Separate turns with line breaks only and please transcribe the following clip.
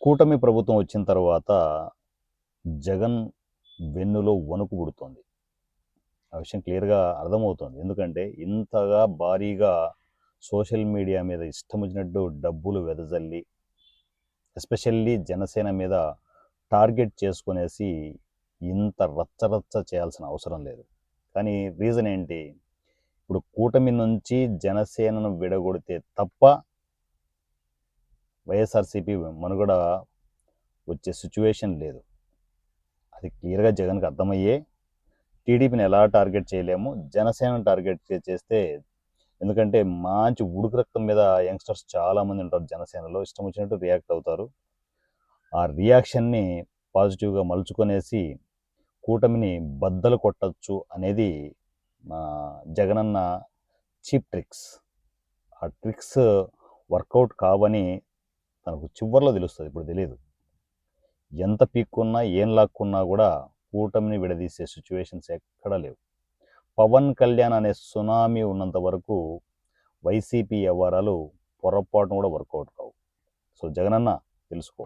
కూటమి ప్రభుత్వం వచ్చిన తర్వాత జగన్ వెన్నులో వణుకు పుడుతోంది. ఆ విషయం క్లియర్‌గా అర్థమవుతోంది. ఎందుకంటే ఇంతగా భారీగా సోషల్ మీడియా మీద ఇష్టం వచ్చినట్టు డబ్బులు వెదజల్లి, ఎస్పెషల్లీ జనసేన మీద టార్గెట్ చేసుకునేసి ఇంత రచ్చ చేయాల్సిన అవసరం లేదు. కానీ రీజన్ ఏంటి? ఇప్పుడు కూటమి నుంచి జనసేనను విడగొడితే తప్ప వైఎస్ఆర్‌సీపీ మనుగడ వచ్చే సిచ్యువేషన్ లేదు. అది క్లియర్‌గా జగన్‌కి అర్థమయ్యే టీడీపీని ఎలా టార్గెట్ చేయలేము, జనసేనను టార్గెట్ చేస్తే, ఎందుకంటే మంచి ఉడుకు రక్తం మీద యంగ్స్టర్స్ చాలామంది ఉంటారు జనసేనలో, ఇష్టం వచ్చినట్టు రియాక్ట్ అవుతారు. ఆ రియాక్షన్ని పాజిటివ్గా మలుచుకొనేసి కూటమిని బద్దలు కొట్టచ్చు అనేది మా జగనన్న చీప్ ట్రిక్స్. ఆ ట్రిక్స్ వర్కౌట్ కావని తనకు చివర్లో తెలుస్తుంది, ఇప్పుడు తెలియదు. ఎంత పీక్కున్నా ఏం లాక్కున్నా కూడా కూటమిని విడదీసే సిచ్యువేషన్స్ ఎక్కడా లేవు. పవన్ కళ్యాణ్ అనే సునామీ ఉన్నంత వరకు వైసీపీ వ్యవహారాలు పొరపాటును కూడా వర్కౌట్ కావు. సో జగనన్న తెలుసుకో.